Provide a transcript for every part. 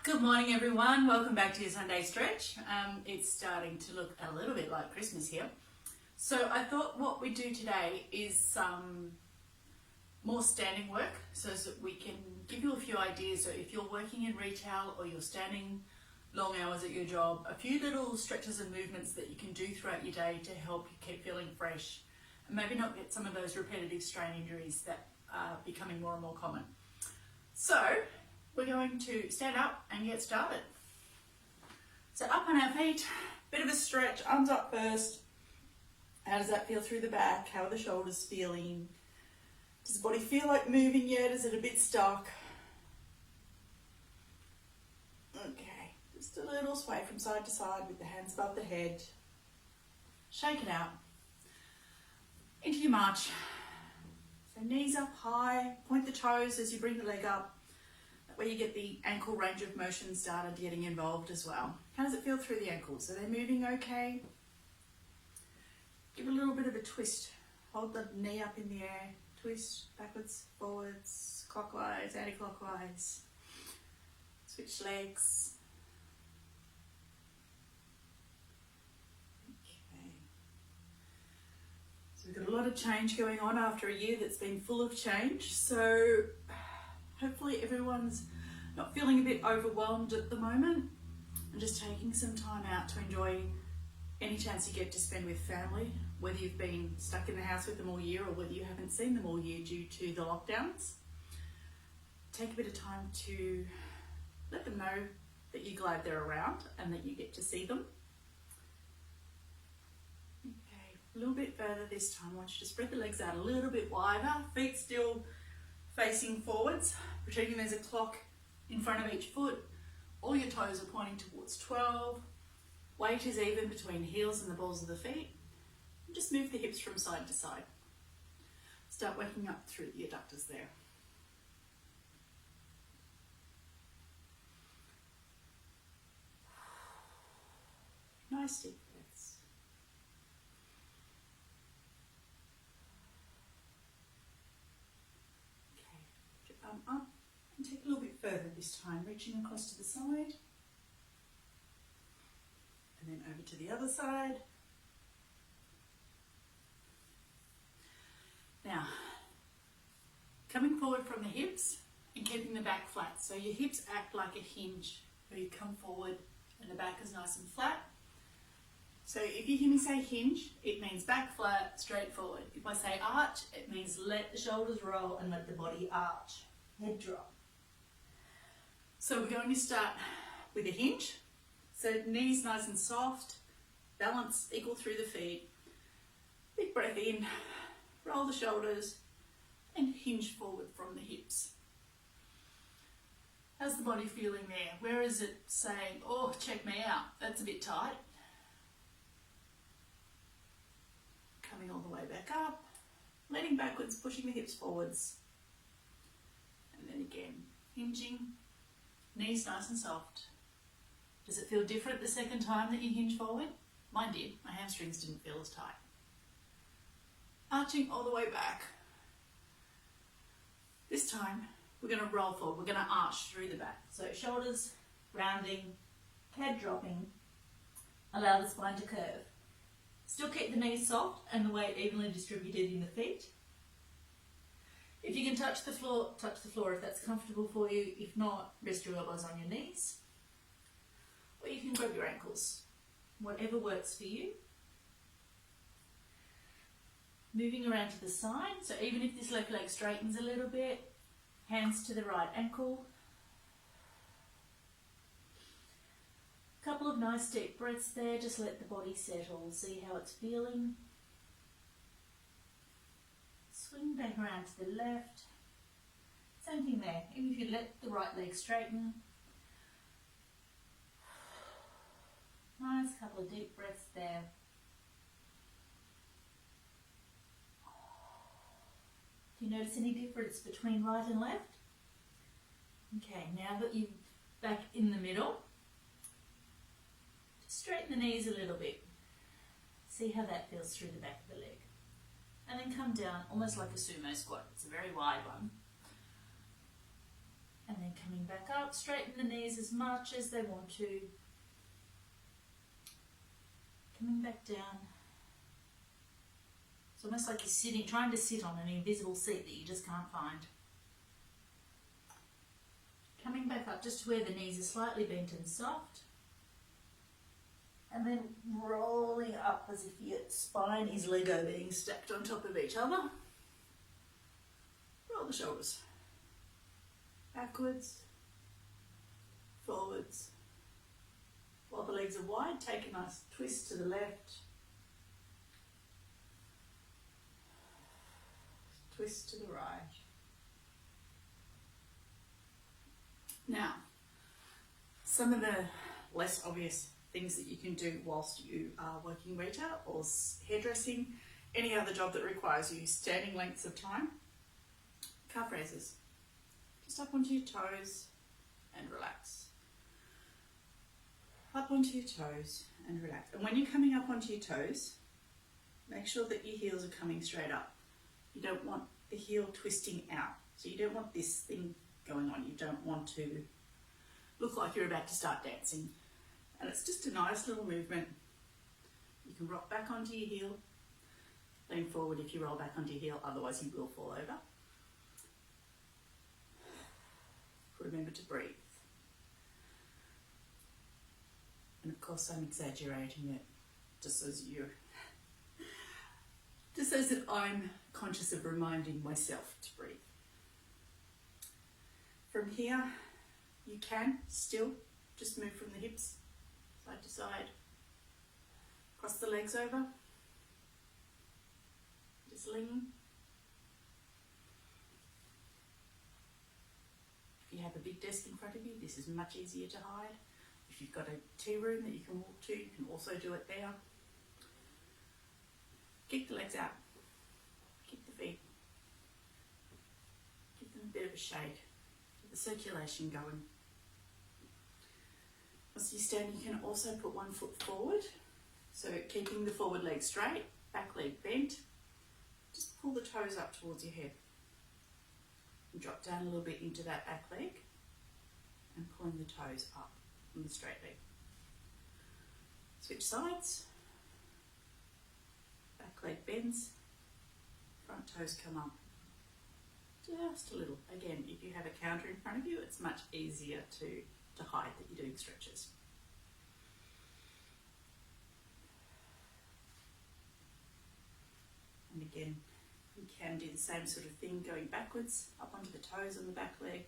Good morning everyone, welcome back to your Sunday stretch. It's starting to look a little bit like Christmas here. So I thought what we do today is some more standing work so that we can give you a few ideas. So if you're working in retail or you're standing long hours at your job, a few little stretches and movements that you can do throughout your day to help you keep feeling fresh and maybe not get some of those repetitive strain injuries that are becoming more and more common. So we're going to stand up and get started. So up on our feet, bit of a stretch, arms up first. How does that feel through the back? How are the shoulders feeling? Does the body feel like moving yet? Is it a bit stuck? Okay, just a little sway from side to side with the hands above the head. Shake it out. Into your march. So knees up high, point the toes as you bring the leg up. Where you get the ankle range of motion started getting involved as well. How does it feel through the ankles? Are they moving okay? Give a little bit of a twist. Hold the knee up in the air. Twist backwards, forwards, clockwise, anti-clockwise. Switch legs. Okay. So we've got a lot of change going on after a year that's been full of change. So hopefully everyone's not feeling a bit overwhelmed at the moment and just taking some time out to enjoy any chance you get to spend with family, whether you've been stuck in the house with them all year or whether you haven't seen them all year due to the lockdowns. Take a bit of time to let them know that you're glad they're around and that you get to see them. Okay, a little bit further this time. I want you to spread the legs out a little bit wider, feet still facing forwards, pretending there's a clock in front of each foot. All your toes are pointing towards 12. Weight is even between heels and the balls of the feet. And just move the hips from side to side. Start working up through the adductors there. Nice deep breaths. Up and take a little bit further this time, reaching across to the side and then over to the other side. Now, coming forward from the hips and keeping the back flat. So your hips act like a hinge where you come forward and the back is nice and flat. So if you hear me say hinge, it means back flat, straight forward. If I say arch, it means let the shoulders roll and let the body arch. Head drop. So we're going to start with a hinge. So knees nice and soft, balance equal through the feet. Big breath in, roll the shoulders and hinge forward from the hips. How's the body feeling there? Where is it saying, oh, check me out, that's a bit tight? Coming all the way back up, leaning backwards, pushing the hips forwards. And then again, hinging, knees nice and soft. Does it feel different the second time that you hinge forward? Mine did, my hamstrings didn't feel as tight. Arching all the way back. This time, we're going to roll forward, we're going to arch through the back. So shoulders rounding, head dropping, allow the spine to curve. Still keep the knees soft and the weight evenly distributed in the feet. If you can touch the floor if that's comfortable for you. If not, rest your elbows on your knees. Or you can grab your ankles. Whatever works for you. Moving around to the side. So even if this left leg straightens a little bit, hands to the right ankle. Couple of nice deep breaths there. Just let the body settle. See how it's feeling. Swing back around to the left. Same thing there. Even if you let the right leg straighten. Nice couple of deep breaths there. Do you notice any difference between right and left? Okay, now that you're back in the middle, just straighten the knees a little bit. See how that feels through the back of the leg. And then come down almost like a sumo squat. It's a very wide one. And then coming back up, straighten the knees as much as they want to. Coming back down. It's almost like you're sitting, trying to sit on an invisible seat that you just can't find. Coming back up just to where the knees are slightly bent and soft. And then rolling up as if your spine is Lego being stacked on top of each other. Roll the shoulders. Backwards, forwards. While the legs are wide, take a nice twist to the left. Twist to the right. Now, some of the less obvious things that you can do whilst you are working retail or hairdressing, any other job that requires you standing lengths of time, calf raises. Just up onto your toes and relax. Up onto your toes and relax. And when you're coming up onto your toes, make sure that your heels are coming straight up. You don't want the heel twisting out. So you don't want this thing going on. You don't want to look like you're about to start dancing. And it's just a nice little movement. You can rock back onto your heel. Lean forward if you roll back onto your heel, otherwise you will fall over. Remember to breathe. And of course I'm exaggerating it just so that I'm conscious of reminding myself to breathe. From here, you can still just move from the hips, side to side, cross the legs over, just lean. If you have a big desk in front of you, this is much easier to hide. If you've got a tea room that you can walk to, you can also do it there. Kick the legs out, kick the feet, give them a bit of a shake, get the circulation going. Once you stand, you can also put one foot forward, so keeping the forward leg straight, back leg bent. Just pull the toes up towards your head and drop down a little bit into that back leg and pulling the toes up on the straight leg. Switch sides. Back leg bends, front toes come up just a little. Again, if you have a counter in front of you, it's much easier to hide that you're doing stretches. And again, you can do the same sort of thing, going backwards, up onto the toes on the back leg,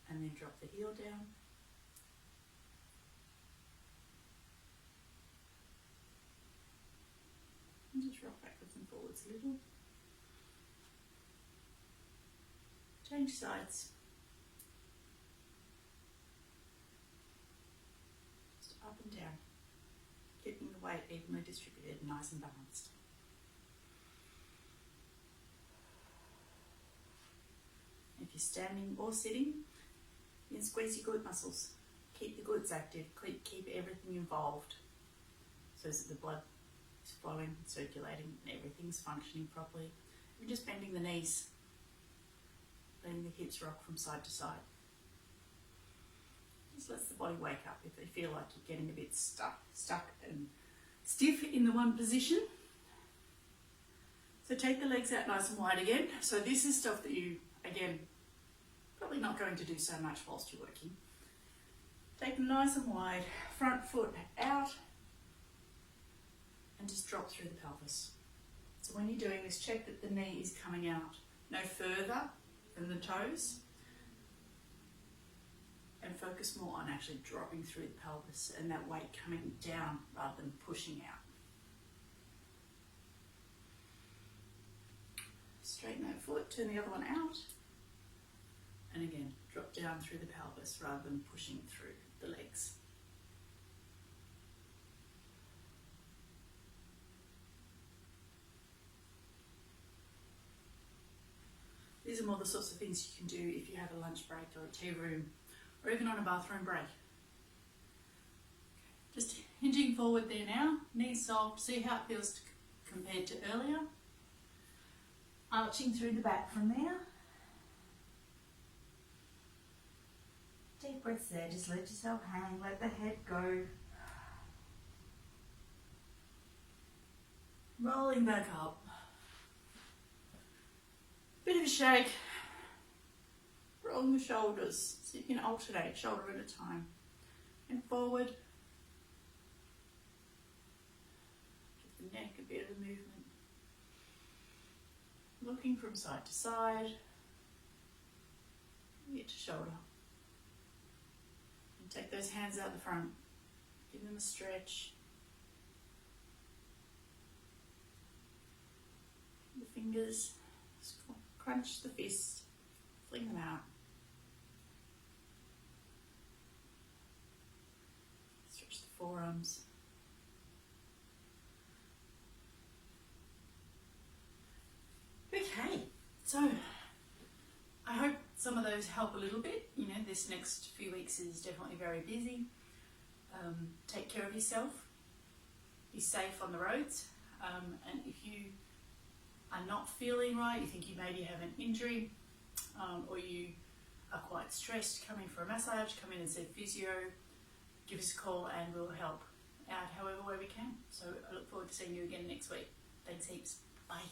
and then drop the heel down. And just rock backwards and forwards a little. Change sides. Just up and down, keeping the weight evenly distributed, nice and balanced. If you're standing or sitting, you can squeeze your glute muscles. Keep the glutes active, keep everything involved so that the blood is flowing, circulating, and everything's functioning properly. You're just bending the knees, letting the hips rock from side to side. Just lets the body wake up if they feel like you're getting a bit stuck and stiff in the one position. So take the legs out nice and wide again. So this is stuff that you, again, probably not going to do so much whilst you're working. Take them nice and wide, front foot out, and just drop through the pelvis. So when you're doing this, check that the knee is coming out no further than the toes, and focus more on actually dropping through the pelvis and that weight coming down rather than pushing out. Straighten that foot, turn the other one out, and again, drop down through the pelvis rather than pushing through the legs. These are more the sorts of things you can do if you have a lunch break or a tea room or even on a bathroom break. Just hinging forward there now, knees soft, see how it feels compared to earlier. Arching through the back from there. breaths there. Just let yourself hang, let the head go. Rolling back up. Bit of a shake. Rolling the shoulders so you can alternate shoulder at a time. And forward. Give the neck a bit of movement. Looking from side to side. Ear to shoulder. And take those hands out the front. Give them a stretch. The fingers, crunch the fist, fling them out. Stretch the forearms. Okay, so I hope some of those help a little bit. You know, this next few weeks is definitely very busy. Take care of yourself. Be safe on the roads. And if you are not feeling right, you think you maybe have an injury, or you are quite stressed, come in for a massage, come in and see physio, give us a call and we'll help out however way we can. So I look forward to seeing you again next week. Thanks heaps. Bye.